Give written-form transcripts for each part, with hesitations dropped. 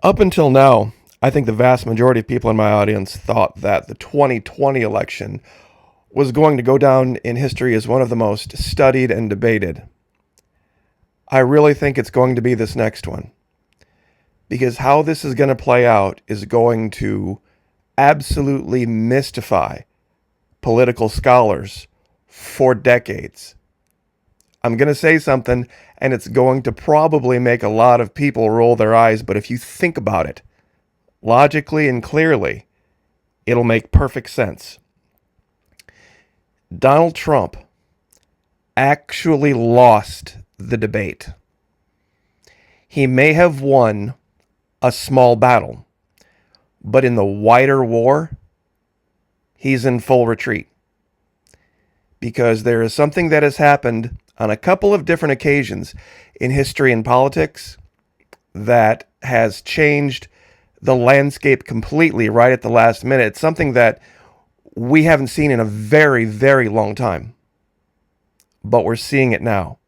Up until now, I think the vast majority of people in my audience thought that the 2020 election was going to go down in history as one of the most studied and debated. I really think it's going to be this next one, because how this is going to play out is going to absolutely mystify political scholars for decades. I'm going to say something, and it's going to probably make a lot of people roll their eyes, but if you think about it logically and clearly, it'll make perfect sense. Donald Trump actually lost the debate. He may have won a small battle, but in the wider war, he's in full retreat. Because there is something that has happened on a couple of different occasions in history and politics that has changed the landscape completely right at the last minute. It's something that we haven't seen in a very, very long time. But we're seeing it now.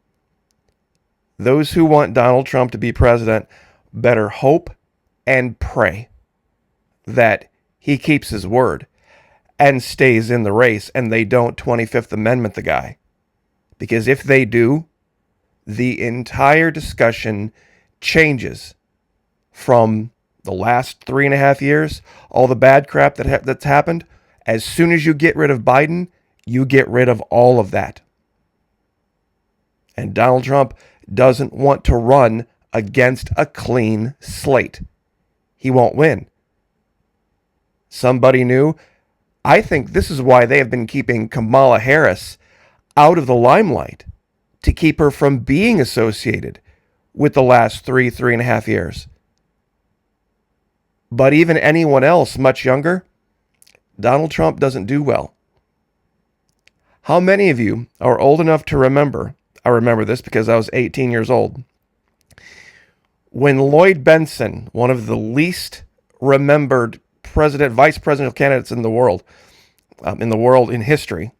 Those who want Donald Trump to be president better hope and pray that he keeps his word and stays in the race, and they don't 25th Amendment the guy. Because if they do, the entire discussion changes from the last 3.5 years, all the bad crap that's happened. As soon as you get rid of Biden, you get rid of all of that. And Donald Trump doesn't want to run against a clean slate. He won't win. Somebody new. I think this is why they have been keeping Kamala Harris out of the limelight, to keep her from being associated with the last 3.5 years. But even anyone else much younger, Donald Trump doesn't do well. How many of you are old enough to remember? I remember this because I was 18 years old. When Lloyd Bentsen, one of the least remembered vice presidential candidates in the world, in history,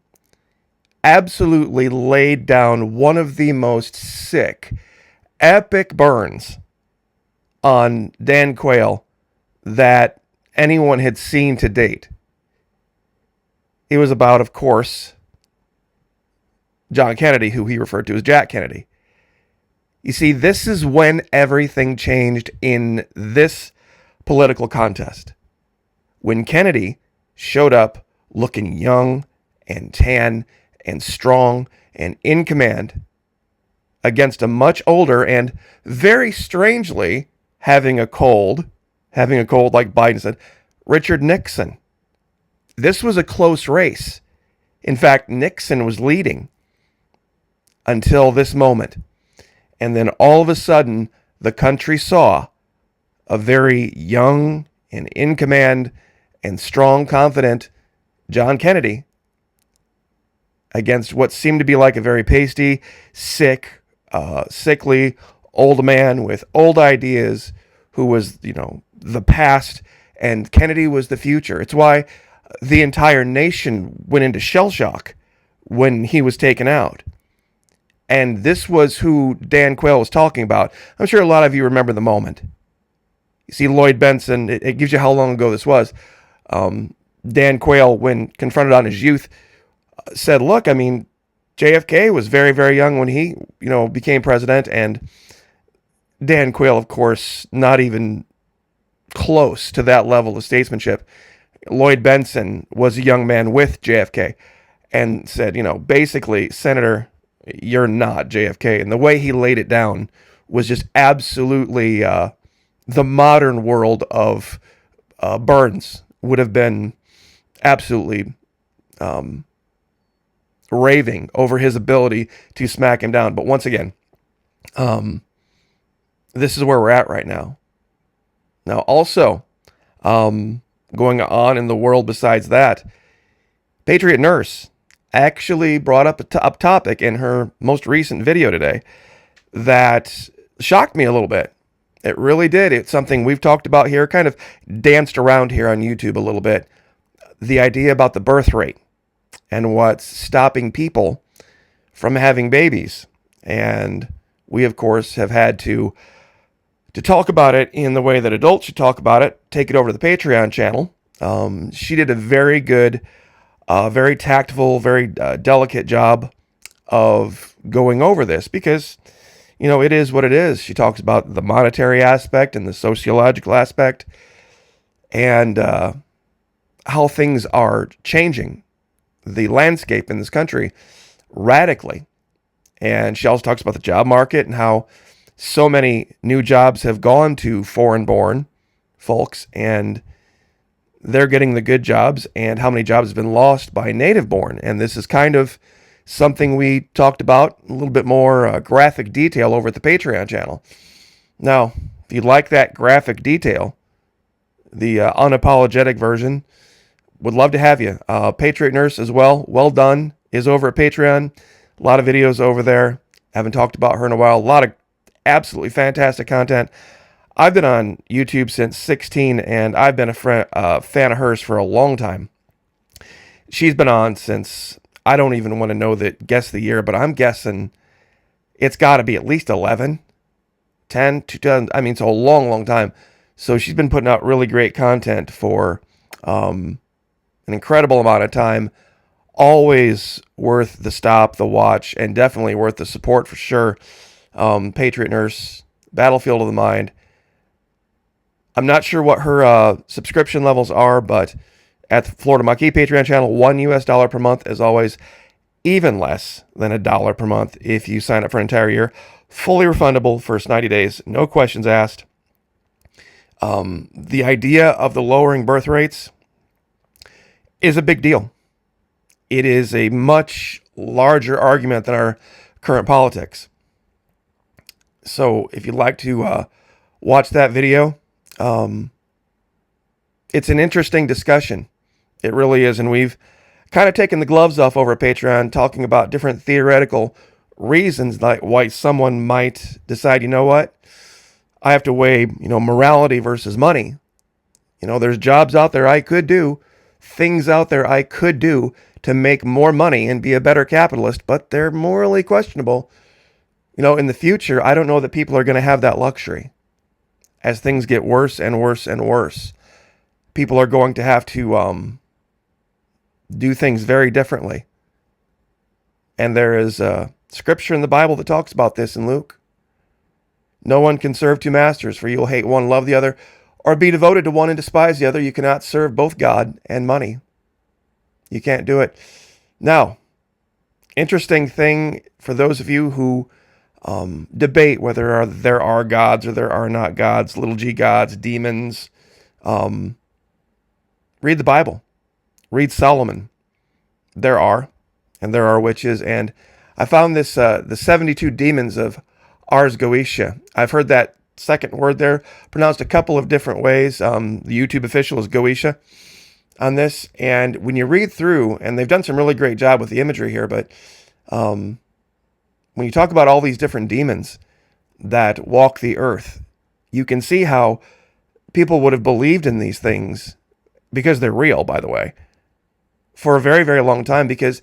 absolutely laid down one of the most sick, epic burns on Dan Quayle that anyone had seen to date. It was about, of course, John Kennedy, who he referred to as Jack Kennedy. You see, this is when everything changed in this political contest. When Kennedy showed up looking young and tan and strong and in command against a much older and, very strangely, having a cold like Biden said, Richard Nixon. This was a close race. In fact, Nixon was leading until this moment. And then all of a sudden, the country saw a very young and in command and strong, confident John Kennedy against what seemed to be like a very pasty, sickly old man with old ideas who was, the past, and Kennedy was the future. It's why the entire nation went into shell shock when he was taken out. And this was who Dan Quayle was talking about. I'm sure a lot of you remember the moment. You see, Lloyd Bentsen, it gives you how long ago this was. Dan Quayle, when confronted on his youth, said, look, JFK was very, very young when he, became president. And Dan Quayle, of course, not even close to that level of statesmanship. Lloyd Bentsen was a young man with JFK and said, basically, Senator, you're not JFK. And the way he laid it down was just absolutely the modern world of Burns would have been absolutely raving over his ability to smack him down. But once again, this is where we're at right now. Now, also, going on in the world besides that, Patriot Nurse actually brought up a topic in her most recent video today that shocked me a little bit. It really did. It's something we've talked about here, kind of danced around here on YouTube a little bit. The idea about the birth rate and what's stopping people from having babies. And we, of course, have had to To talk about it in the way that adults should talk about it, take it over to the Patreon channel. She did a very good, very tactful, very delicate job of going over this because, it is what it is. She talks about the monetary aspect and the sociological aspect and how things are changing the landscape in this country radically. And she also talks about the job market and how so many new jobs have gone to foreign-born folks, and they're getting the good jobs, and how many jobs have been lost by native-born. And this is kind of something we talked about a little bit more graphic detail over at the Patreon channel. Now, if you like that graphic detail, the unapologetic version, would love to have you. Patriot Nurse as well done, is over at Patreon. A lot of videos over there. Haven't talked about her in a while. A lot of absolutely fantastic content. I've been on YouTube since 16, and I've been a fan of hers for a long time. She's been on since, I don't even want to guess the year, but I'm guessing it's got to be at least 11, 10, 2000. I mean, it's a long, long time. So she's been putting out really great content for an incredible amount of time. Always worth the stop, the watch, and definitely worth the support for sure. Patriot Nurse, Battlefield of the Mind. I'm not sure what her subscription levels are, but at the Florida Maquis Patreon channel, $1 per month is always even less than $1 per month if you sign up for an entire year. Fully refundable first 90 days, no questions asked. The idea of the lowering birth rates is a big deal. It is a much larger argument than our current politics. So if you'd like to watch that video, it's an interesting discussion. It really is. And we've kind of taken the gloves off over at Patreon, talking about different theoretical reasons like why someone might decide, you know what, I have to weigh, morality versus money. There's jobs out there I could do, things out there I could do to make more money and be a better capitalist, but they're morally questionable. In the future, I don't know that people are going to have that luxury. As things get worse and worse and worse, people are going to have to do things very differently. And there is a scripture in the Bible that talks about this in Luke. No one can serve two masters, for you will hate one, love the other, or be devoted to one and despise the other. You cannot serve both God and money. You can't do it. Now, interesting thing for those of you who debate whether there are gods or there are not gods, little g gods, demons. Read the Bible. Read Solomon. There are witches. And I found this, the 72 demons of Ars Goetia. I've heard that second word there pronounced a couple of different ways. The YouTube official is Goetia on this. And when you read through, and they've done some really great job with the imagery here, but when you talk about all these different demons that walk the earth, you can see how people would have believed in these things, because they're real, by the way, for a very, very long time, because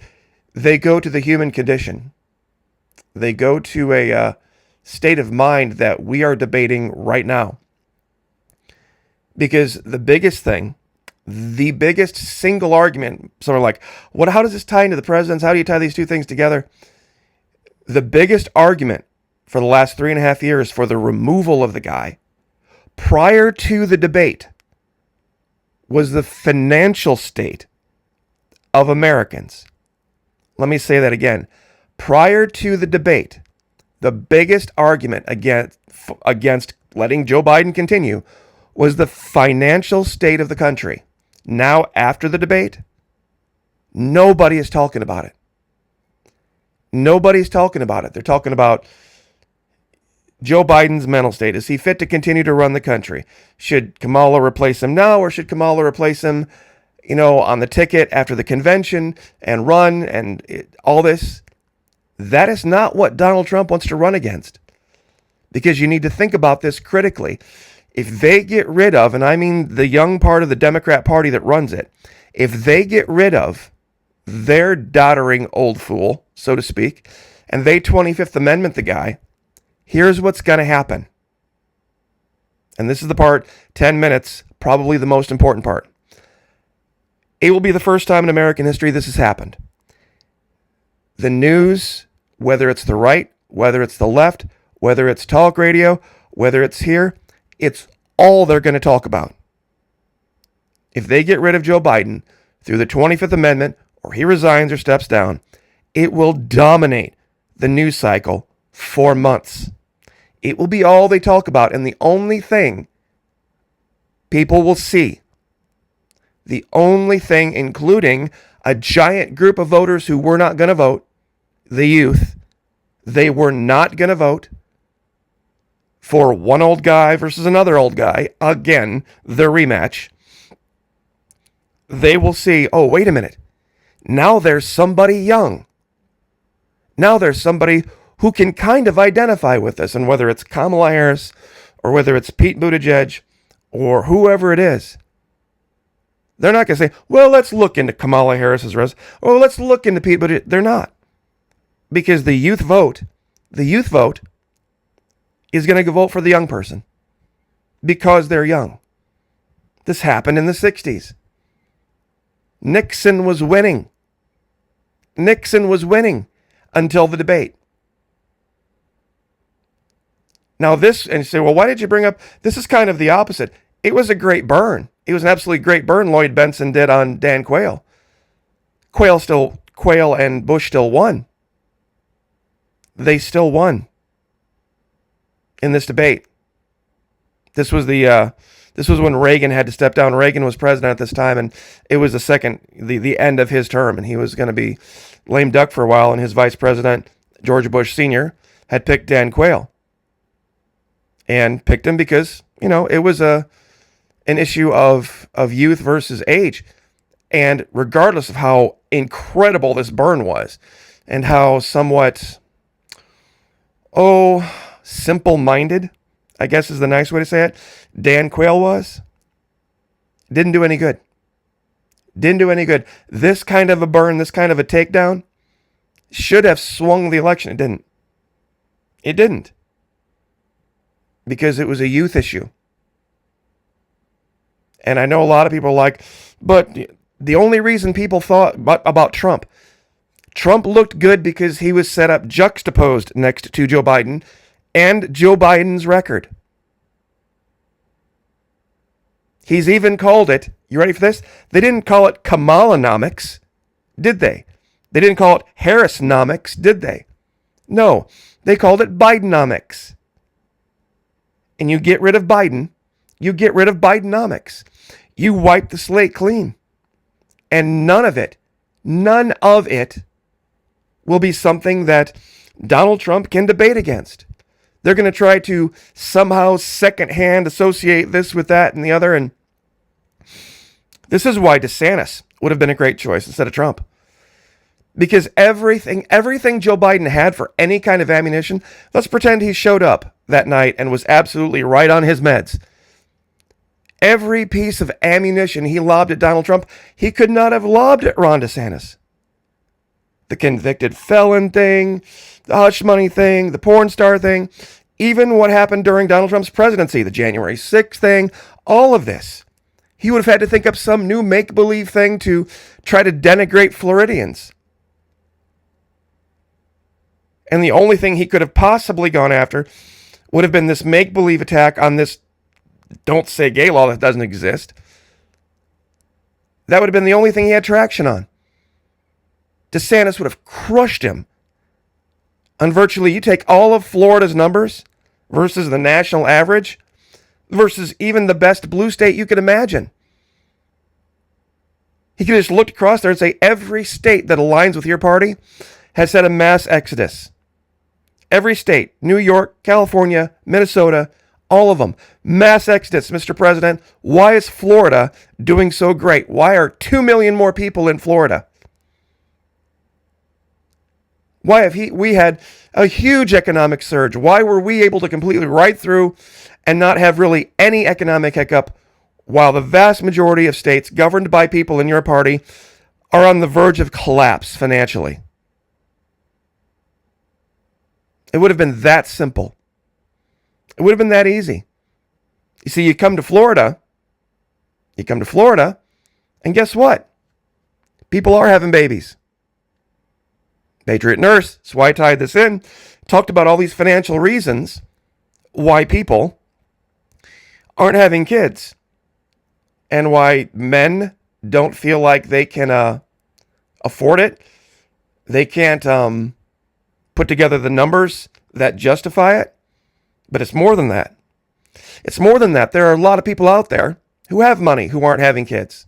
they go to the human condition. They go to a state of mind that we are debating right now. Because the biggest thing, the biggest single argument, some are like, how does this tie into the presidents? How do you tie these two things together? The biggest argument for the last 3.5 years for the removal of the guy prior to the debate was the financial state of Americans. Let me say that again. Prior to the debate, the biggest argument against letting Joe Biden continue was the financial state of the country. Now, after the debate, nobody is talking about it. Nobody's talking about it. They're talking about Joe Biden's mental state. Is he fit to continue to run the country? Should Kamala replace him now, or should Kamala replace him, on the ticket after the convention and run and all this? That is not what Donald Trump wants to run against. Because you need to think about this critically. If they get rid of, and I mean the young part of the Democrat Party that runs it, if they get rid of their doddering old fool, so to speak, and they 25th Amendment the guy, here's what's going to happen. and this is the part, 10 minutes, probably the most important part. It will be the first time in American history this has happened. The news, whether it's the right, whether it's the left, whether it's talk radio, whether it's here, it's all they're going to talk about. If they get rid of Joe Biden through the 25th Amendment, or he resigns or steps down, it will dominate the news cycle for months. It will be all they talk about, and the only thing people will see, the only thing, including a giant group of voters who were not going to vote, the youth, they were not going to vote for one old guy versus another old guy. Again, the rematch. They will see, oh, wait a minute. Now there's somebody young. Now there's somebody who can kind of identify with this. And whether it's Kamala Harris or whether it's Pete Buttigieg or whoever it is, they're not going to say, well, let's look into Kamala Harris's resume, or let's look into Pete Buttigieg. They're not. Because the youth vote is going to vote for the young person because they're young. This happened in the 60s. Nixon was winning. Nixon was winning until the debate. Now this, and you say, well, why did you bring up, this is kind of the opposite. It was a great burn. It was an absolutely great burn Lloyd Benson did on Dan Quayle. Quayle and Bush still won. They still won in this debate. This was when Reagan had to step down. Reagan was president at this time, and it was the end of his term, and he was going to be lame duck for a while, and his vice president, George Bush Sr., had picked Dan Quayle. And picked him because, it was an issue of youth versus age. And regardless of how incredible this burn was, and how somewhat, simple-minded, I guess is the nice way to say it, Dan Quayle was, didn't do any good. Didn't do any good. This kind of a burn, this kind of a takedown, should have swung the election. It didn't. It didn't. Because it was a youth issue. And I know a lot of people are like, but the only reason people thought about Trump looked good because he was set up juxtaposed next to Joe Biden and Joe Biden's record. He's even called it, you ready for this? They didn't call it Kamalanomics, did they? They didn't call it Harrisnomics, did they? No, they called it Bidenomics. And you get rid of Biden, you get rid of Bidenomics. You wipe the slate clean. And none of it will be something that Donald Trump can debate against. They're going to try to somehow secondhand associate this with that and the other. And this is why DeSantis would have been a great choice instead of Trump. Because everything Joe Biden had for any kind of ammunition, let's pretend he showed up that night and was absolutely right on his meds. Every piece of ammunition he lobbed at Donald Trump, he could not have lobbed at Ron DeSantis. The convicted felon thing, the hush money thing, the porn star thing, even what happened during Donald Trump's presidency, the January 6th thing, all of this. He would have had to think up some new make-believe thing to try to denigrate Floridians. And the only thing he could have possibly gone after would have been this make-believe attack on this don't say gay law that doesn't exist. That would have been the only thing he had traction on. DeSantis would have crushed him. And virtually, you take all of Florida's numbers versus the national average versus even the best blue state you could imagine. He could have just looked across there and say every state that aligns with your party has had a mass exodus. Every state, New York, California, Minnesota, all of them. Mass exodus, Mr. President. Why is Florida doing so great? Why are 2 million more people in Florida? Why have we had a huge economic surge? Why were we able to completely ride through and not have really any economic hiccup while the vast majority of states governed by people in your party are on the verge of collapse financially? It would have been that simple. It would have been that easy. You see, you come to Florida, and guess what? People are having babies. Patriot Nurse, that's why I tied this in, talked about all these financial reasons why people aren't having kids and why men don't feel like they can afford it. They can't put together the numbers that justify it. But it's more than that. It's more than that. There are a lot of people out there who have money who aren't having kids.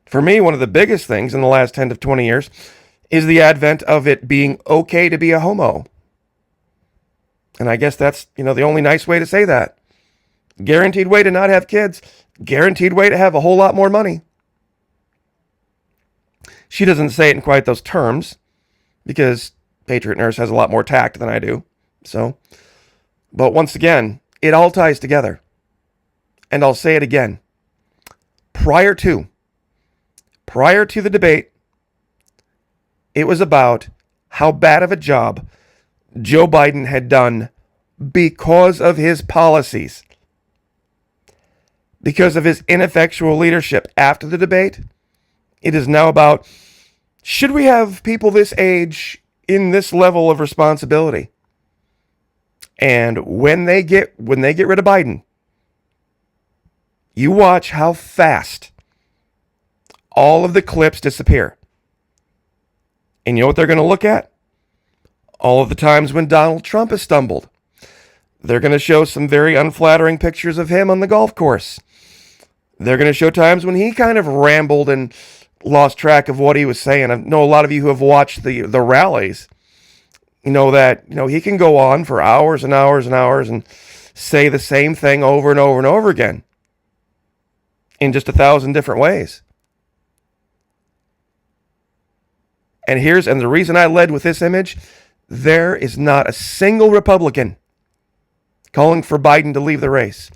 For me, one of the biggest things in the last 10 to 20 years is the advent of it being okay to be a homo. And I guess that's, the only nice way to say that. Guaranteed way to not have kids. Guaranteed way to have a whole lot more money. She doesn't say it in quite those terms because Patriot Nurse has a lot more tact than I do. But once again, it all ties together. And I'll say it again. Prior to the debate, it was about how bad of a job Joe Biden had done because of his policies. Because of his ineffectual leadership. After the debate, it is now about, should we have people this age in this level of responsibility? And when they get rid of Biden, you watch how fast all of the clips disappear. And you know what they're going to look at? All of the times when Donald Trump has stumbled. They're going to show some very unflattering pictures of him on the golf course. They're going to show times when he kind of rambled and lost track of what he was saying. I know a lot of you who have watched the rallies, that he can go on for hours and hours and hours and say the same thing over and over and over again in just 1,000 different ways. And the reason I led with this image, there is not a single Republican calling for Biden to leave the race.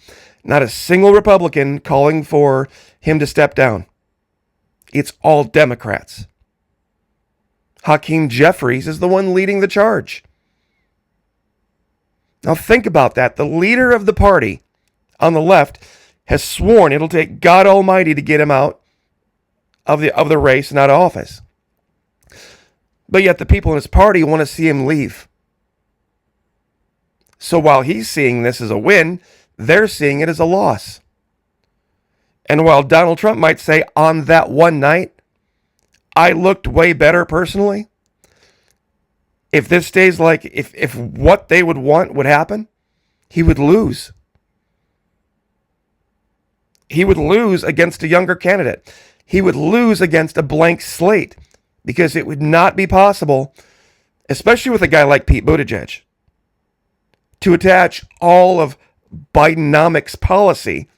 Not a single Republican calling for him to step down. It's all Democrats. Hakeem Jeffries is the one leading the charge. Now think about that. The leader of the party on the left has sworn it'll take God Almighty to get him out of the race and out of office. But yet the people in his party want to see him leave. So while he's seeing this as a win, they're seeing it as a loss. And while Donald Trump might say on that one night, I looked way better personally, if this stays like, if what they would want would happen, he would lose. He would lose against a younger candidate. He would lose against a blank slate because it would not be possible, especially with a guy like Pete Buttigieg, to attach all of Bidenomics policy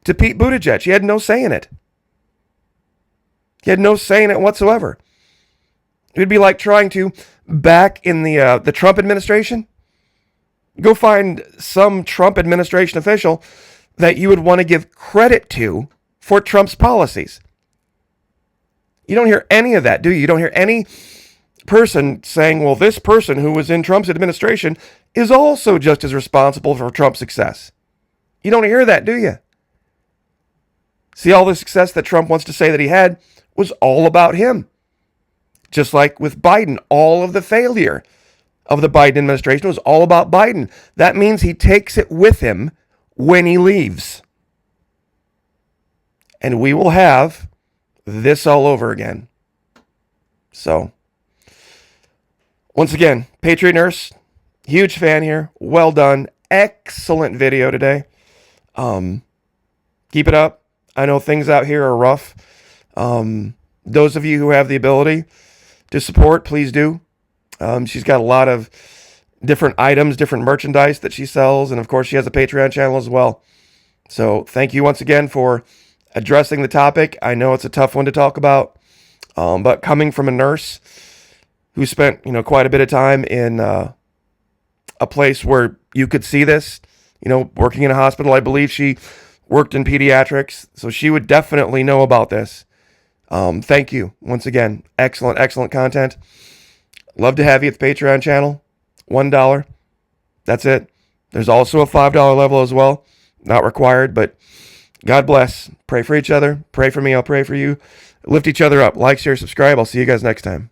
to Pete Buttigieg. He had no say in it. He had no say in it whatsoever. It would be like trying to, back in the Trump administration, go find some Trump administration official that you would want to give credit to for Trump's policies. You don't hear any of that, do you? You don't hear any person saying, well, this person who was in Trump's administration is also just as responsible for Trump's success. You don't hear that, do you? See, all the success that Trump wants to say that he had was all about him. Just like with Biden, all of the failure of the Biden administration was all about Biden. That means he takes it with him when he leaves. And we will have this all over again. So, once again, Patriot Nurse, huge fan here. Well done. Excellent video today. Keep it up. I know things out here are rough. Those of you who have the ability to support, please do. She's got a lot of different items, different merchandise that she sells. And of course, she has a Patreon channel as well. So thank you once again for addressing the topic. I know it's a tough one to talk about. But coming from a nurse who spent, quite a bit of time in a place where you could see this, working in a hospital, I believe she worked in pediatrics. So she would definitely know about this. Thank you once again. Excellent, excellent content. Love to have you at the Patreon channel. $1. That's it. There's also a $5 level as well. Not required, but God bless. Pray for each other. Pray for me. I'll pray for you. Lift each other up. Like, share, subscribe. I'll see you guys next time.